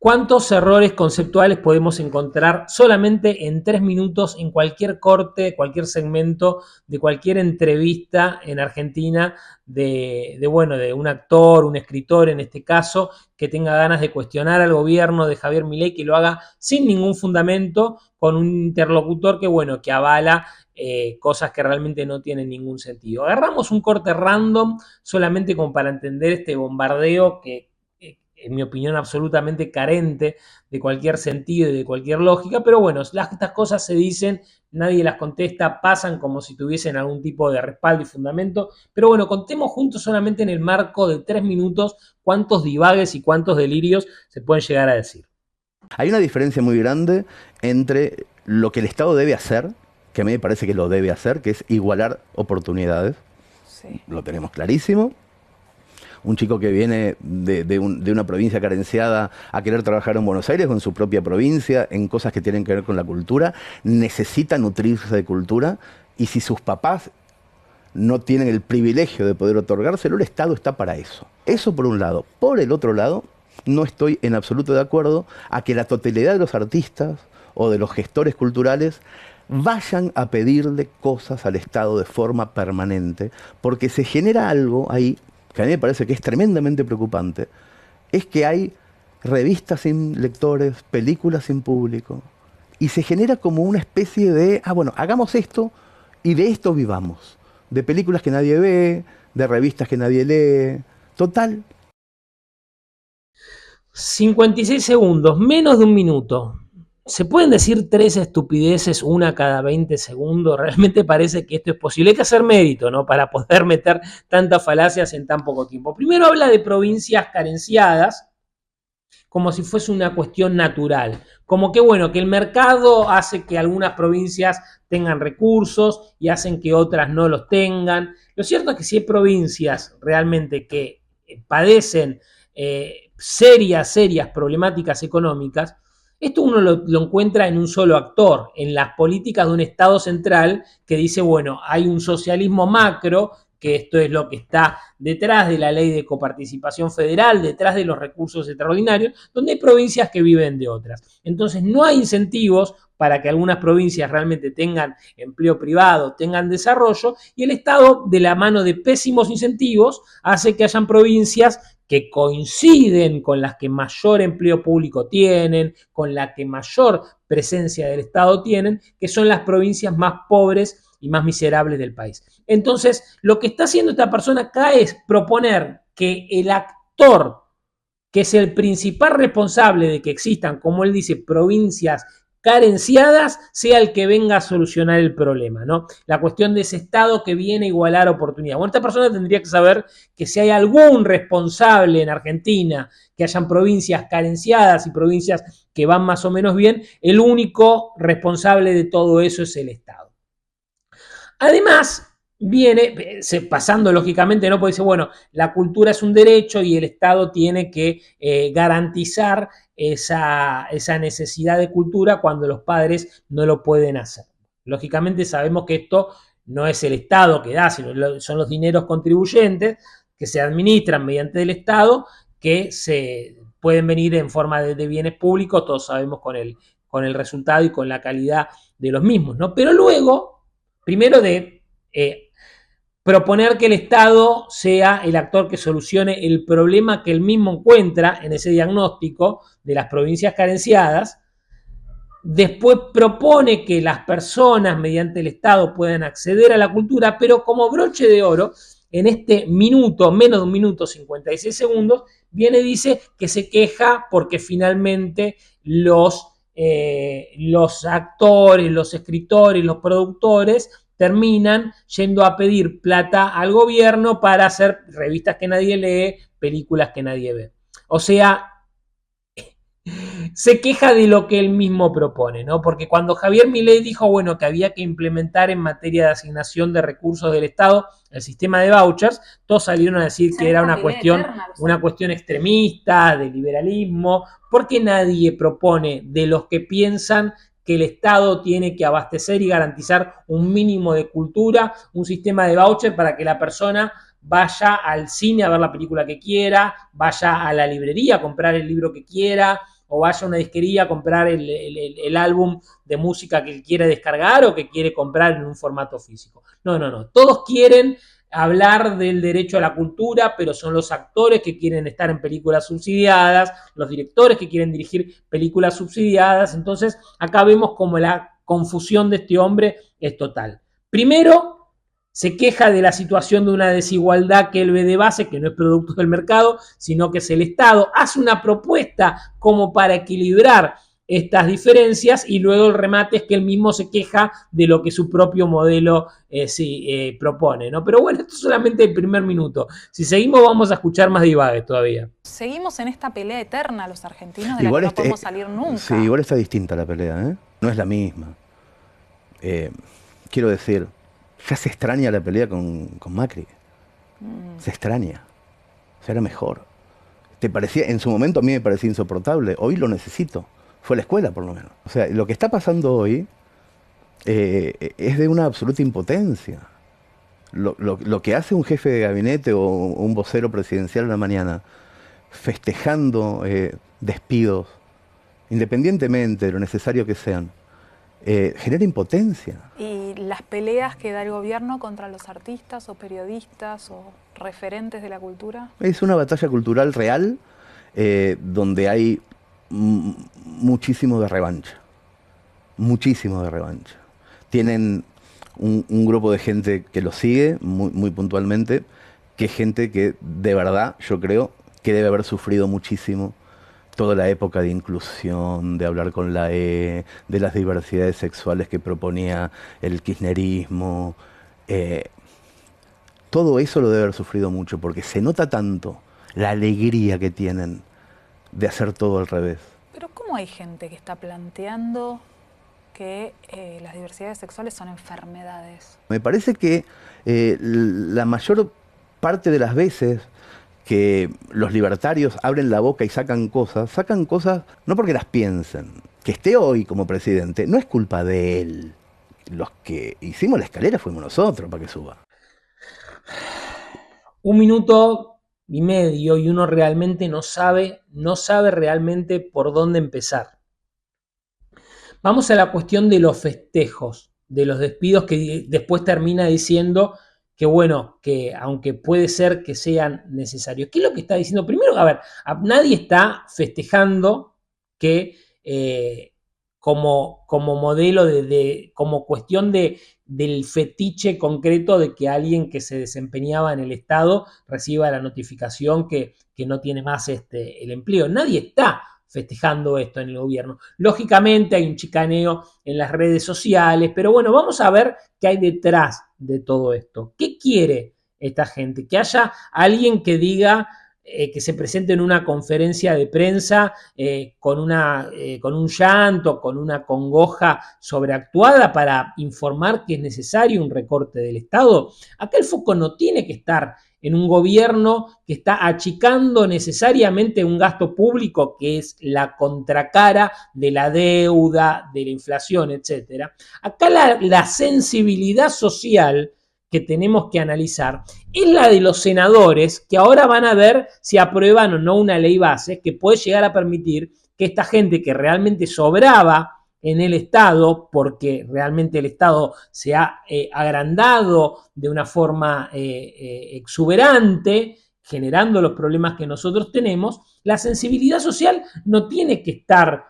¿Cuántos errores conceptuales podemos encontrar solamente en 3 minutos en cualquier corte, cualquier segmento de cualquier entrevista en Argentina bueno, de un actor, un escritor en este caso, que tenga ganas de cuestionar al gobierno de Javier Milei, que lo haga sin ningún fundamento, con un interlocutor que, bueno, que avala cosas que realmente no tienen ningún sentido? Agarramos un corte random solamente como para entender este bombardeo que en mi opinión, absolutamente carente de cualquier sentido y de cualquier lógica, pero bueno, estas cosas se dicen, nadie las contesta, pasan como si tuviesen algún tipo de respaldo y fundamento, pero bueno, contemos juntos solamente en el marco de 3 minutos cuántos divagues y cuántos delirios se pueden llegar a decir. Hay una diferencia muy grande entre lo que el Estado debe hacer, que a mí me parece que lo debe hacer, que es igualar oportunidades. Sí. Lo tenemos clarísimo. Un chico que viene de una provincia carenciada a querer trabajar en Buenos Aires o en su propia provincia, en cosas que tienen que ver con la cultura, necesita nutrirse de cultura, y si sus papás no tienen el privilegio de poder otorgárselo, el Estado está para eso. Eso por un lado. Por el otro lado, no estoy en absoluto de acuerdo a que la totalidad de los artistas o de los gestores culturales vayan a pedirle cosas al Estado de forma permanente, porque se genera algo ahí que a mí me parece que es tremendamente preocupante, es que hay revistas sin lectores, películas sin público, y se genera como una especie de, bueno, hagamos esto y de esto vivamos, de películas que nadie ve, de revistas que nadie lee, total. 56 segundos, menos de un minuto. ¿Se pueden decir 3 estupideces, una cada 20 segundos? Realmente parece que esto es posible. Hay que hacer mérito, ¿no? Para poder meter tantas falacias en tan poco tiempo. Primero habla de provincias carenciadas, como si fuese una cuestión natural. Como que, bueno, que el mercado hace que algunas provincias tengan recursos y hacen que otras no los tengan. Lo cierto es que si hay provincias realmente que padecen serias problemáticas económicas, esto uno lo encuentra en un solo actor, en las políticas de un Estado central que dice, bueno, hay un socialismo macro, que esto es lo que está detrás de la ley de coparticipación federal, detrás de los recursos extraordinarios, donde hay provincias que viven de otras. Entonces no hay incentivos para que algunas provincias realmente tengan empleo privado, tengan desarrollo, y el Estado, de la mano de pésimos incentivos, hace que hayan provincias que coinciden con las que mayor empleo público tienen, con la que mayor presencia del Estado tienen, que son las provincias más pobres y más miserables del país. Entonces, lo que está haciendo esta persona acá es proponer que el actor, que es el principal responsable de que existan, como él dice, provincias carenciadas, sea el que venga a solucionar el problema, ¿no? La cuestión de ese Estado que viene a igualar oportunidades. Bueno, esta persona tendría que saber que si hay algún responsable en Argentina, que hayan provincias carenciadas y provincias que van más o menos bien, el único responsable de todo eso es el Estado. Además, viene pasando lógicamente, ¿no? Porque dice, bueno, la cultura es un derecho y el Estado tiene que garantizar esa necesidad de cultura cuando los padres no lo pueden hacer. Lógicamente sabemos que esto no es el Estado que da, sino son los dineros contribuyentes que se administran mediante el Estado, que se pueden venir en forma de bienes públicos, todos sabemos con el resultado y con la calidad de los mismos, ¿no? Pero luego, primero de proponer que el Estado sea el actor que solucione el problema que él mismo encuentra en ese diagnóstico de las provincias carenciadas. Después propone que las personas mediante el Estado puedan acceder a la cultura, pero como broche de oro, en este minuto, menos de un minuto, 56 segundos, viene y dice que se queja porque finalmente los actores, los escritores, los productores terminan yendo a pedir plata al gobierno para hacer revistas que nadie lee, películas que nadie ve. O sea, se queja de lo que él mismo propone, ¿no? Porque cuando Javier Milei dijo, bueno, que había que implementar en materia de asignación de recursos del Estado el sistema de vouchers, todos salieron a decir que era una cuestión extremista, de liberalismo, porque nadie propone de los que piensan que el Estado tiene que abastecer y garantizar un mínimo de cultura, un sistema de voucher para que la persona vaya al cine a ver la película que quiera, vaya a la librería a comprar el libro que quiera, o vaya a una disquería a comprar el álbum de música que quiere descargar o que quiere comprar en un formato físico. No, no, no. Todos quieren hablar del derecho a la cultura, pero son los actores que quieren estar en películas subsidiadas, los directores que quieren dirigir películas subsidiadas. Entonces, acá vemos como la confusión de este hombre es total. Primero, se queja de la situación de una desigualdad que él ve de base, que no es producto del mercado, sino que es el Estado. Hace una propuesta como para equilibrar estas diferencias y luego el remate es que él mismo se queja de lo que su propio modelo propone, ¿no? Pero bueno, esto es solamente el primer minuto. Si seguimos vamos a escuchar más divagues todavía. Seguimos en esta pelea eterna los argentinos de igual la que no podemos salir nunca. Sí, igual está distinta la pelea, ¿eh? No es la misma. Quiero decir, ya se extraña la pelea con Macri. Se extraña. O sea, era mejor. ¿Te parecía? En su momento a mí me parecía insoportable. Hoy lo necesito. Fue a la escuela, por lo menos. O sea, lo que está pasando hoy es de una absoluta impotencia. Lo que hace un jefe de gabinete o un vocero presidencial en la mañana, festejando despidos, independientemente de lo necesario que sean, genera impotencia. ¿Y las peleas que da el gobierno contra los artistas o periodistas o referentes de la cultura? Es una batalla cultural real donde hay muchísimo de revancha. Muchísimo de revancha. Tienen un grupo de gente que lo sigue muy puntualmente, que es gente que de verdad, yo creo, que debe haber sufrido muchísimo toda la época de inclusión, de hablar con la E, de las diversidades sexuales que proponía el kirchnerismo. Todo eso lo debe haber sufrido mucho, porque se nota tanto la alegría que tienen de hacer todo al revés. Pero ¿cómo hay gente que está planteando que las diversidades sexuales son enfermedades? Me parece que la mayor parte de las veces que los libertarios abren la boca y sacan cosas no porque las piensen. Que esté hoy como presidente no es culpa de él. Los que hicimos la escalera fuimos nosotros para que suba. 1 minuto y medio y uno realmente no sabe realmente por dónde empezar. Vamos a la cuestión de los festejos, de los despidos que después termina diciendo que bueno, que aunque puede ser que sean necesarios. ¿Qué es lo que está diciendo? Primero, a ver, nadie está festejando que como modelo, como cuestión del fetiche concreto de que alguien que se desempeñaba en el Estado reciba la notificación que no tiene más el empleo. Nadie está festejando esto en el gobierno. Lógicamente hay un chicaneo en las redes sociales, pero bueno, vamos a ver qué hay detrás de todo esto. ¿Qué quiere esta gente? Que haya alguien que diga, que se presente en una conferencia de prensa con un llanto, con una congoja sobreactuada para informar que es necesario un recorte del Estado. Acá el foco no tiene que estar en un gobierno que está achicando necesariamente un gasto público que es la contracara de la deuda, de la inflación, etc. Acá la sensibilidad social que tenemos que analizar es la de los senadores que ahora van a ver si aprueban o no una ley base que puede llegar a permitir que esta gente que realmente sobraba en el Estado, porque realmente el Estado se ha agrandado de una forma exuberante, generando los problemas que nosotros tenemos, la sensibilidad social no tiene que estar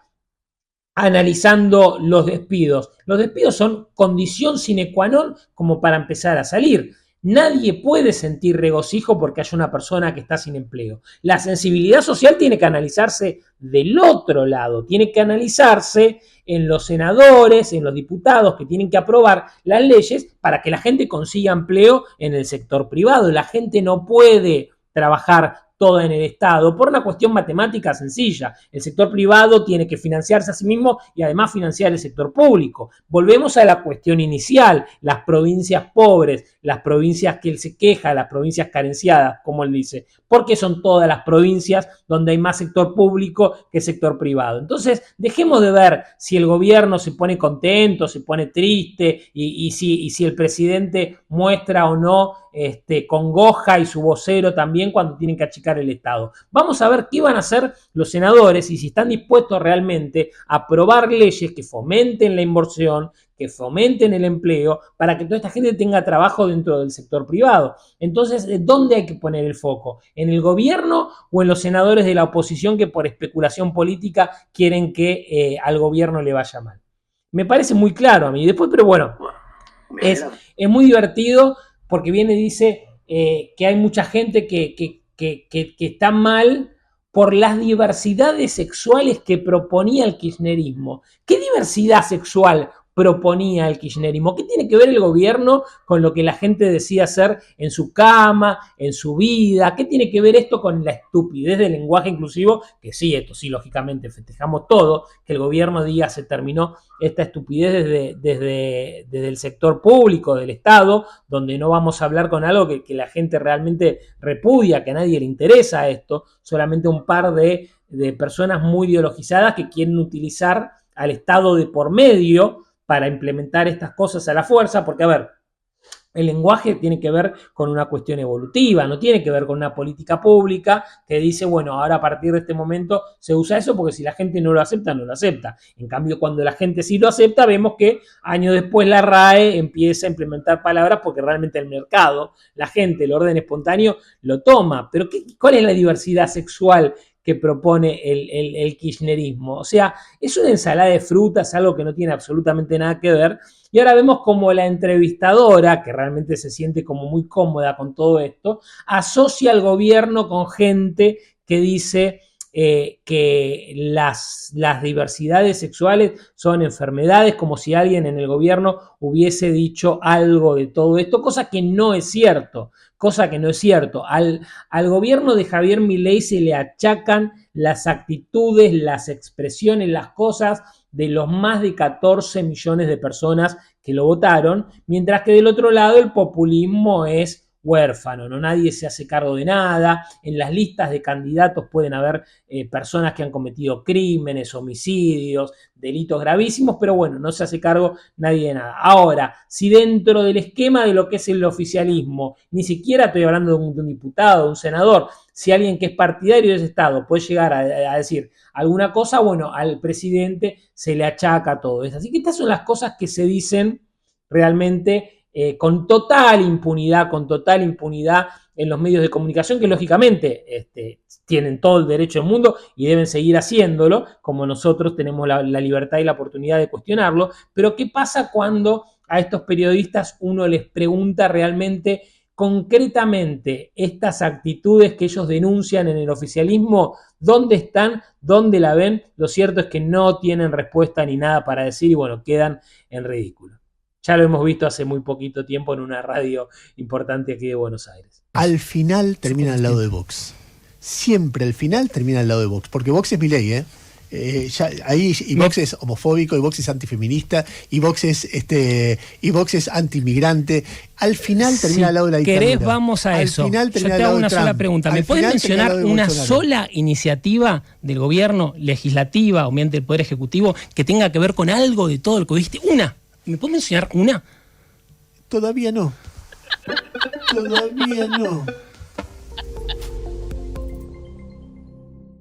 analizando los despidos. Los despidos son condición sine qua non como para empezar a salir. Nadie puede sentir regocijo porque haya una persona que está sin empleo. La sensibilidad social tiene que analizarse del otro lado, tiene que analizarse en los senadores, en los diputados que tienen que aprobar las leyes para que la gente consiga empleo en el sector privado. La gente no puede trabajar toda en el Estado, por una cuestión matemática sencilla. El sector privado tiene que financiarse a sí mismo y además financiar el sector público. Volvemos a la cuestión inicial, las provincias pobres, las provincias que él se queja, las provincias carenciadas, como él dice, porque son todas las provincias donde hay más sector público que sector privado. Entonces, dejemos de ver si el gobierno se pone contento, se pone triste y si el presidente muestra o no congoja y su vocero también cuando tienen que achicar el Estado. Vamos a ver qué van a hacer los senadores y si están dispuestos realmente a aprobar leyes que fomenten la inversión, que fomenten el empleo, para que toda esta gente tenga trabajo dentro del sector privado. Entonces, ¿dónde hay que poner el foco? ¿En el gobierno o en los senadores de la oposición que por especulación política quieren que al gobierno le vaya mal? Me parece muy claro a mí. Después, pero bueno, es muy divertido porque viene y dice que hay mucha gente que está mal por las diversidades sexuales que proponía el kirchnerismo. ¿Qué diversidad sexual proponía el kirchnerismo? ¿Qué tiene que ver el gobierno con lo que la gente decía hacer en su cama, en su vida? ¿Qué tiene que ver esto con la estupidez del lenguaje inclusivo? Que sí, esto sí, lógicamente festejamos todo, que el gobierno diga se terminó esta estupidez desde el sector público, del Estado, donde no vamos a hablar con algo que la gente realmente repudia, que a nadie le interesa esto, solamente un par de personas muy ideologizadas que quieren utilizar al Estado de por medio para implementar estas cosas a la fuerza, porque, a ver, el lenguaje tiene que ver con una cuestión evolutiva, no tiene que ver con una política pública que dice, bueno, ahora a partir de este momento se usa eso porque si la gente no lo acepta, no lo acepta. En cambio, cuando la gente sí lo acepta, vemos que años después la RAE empieza a implementar palabras porque realmente el mercado, la gente, el orden espontáneo, lo toma. Pero ¿cuál es la diversidad sexual que propone el kirchnerismo? O sea, es una ensalada de frutas, algo que no tiene absolutamente nada que ver. Y ahora vemos como la entrevistadora, que realmente se siente como muy cómoda con todo esto, asocia al gobierno con gente que dice que las diversidades sexuales son enfermedades, como si alguien en el gobierno hubiese dicho algo de todo esto, cosa que no es cierto. Al gobierno de Javier Milei se le achacan las actitudes, las expresiones, las cosas de los más de 14 millones de personas que lo votaron, mientras que del otro lado el populismo es huérfano, ¿no? Nadie se hace cargo de nada. En las listas de candidatos pueden haber personas que han cometido crímenes, homicidios, delitos gravísimos, pero bueno, no se hace cargo nadie de nada. Ahora, si dentro del esquema de lo que es el oficialismo, ni siquiera estoy hablando de un diputado, de un senador, si alguien que es partidario de ese Estado puede llegar a decir alguna cosa, bueno, al presidente se le achaca todo eso. Así que estas son las cosas que se dicen realmente con total impunidad en los medios de comunicación, que lógicamente tienen todo el derecho del mundo y deben seguir haciéndolo, como nosotros tenemos la libertad y la oportunidad de cuestionarlo. Pero ¿qué pasa cuando a estos periodistas uno les pregunta realmente, concretamente, estas actitudes que ellos denuncian en el oficialismo? ¿Dónde están? ¿Dónde la ven? Lo cierto es que no tienen respuesta ni nada para decir y bueno, quedan en ridículo. Ya lo hemos visto hace muy poquito tiempo en una radio importante aquí de Buenos Aires. Al final termina al lado de Vox. Siempre al final termina al lado de Vox. Porque Vox es Milei, ¿eh? Y Vox es homofóbico, y Vox es antifeminista, y Vox es antiinmigrante. Al final termina al lado de la dictadura. ¿Querés? Vamos a eso. Yo te hago una sola pregunta. ¿Me puedes mencionar una sola iniciativa del gobierno, legislativa o mediante el Poder Ejecutivo, que tenga que ver con algo de todo lo que viste? Una. ¿Me puedes mencionar una? Todavía no. Todavía no.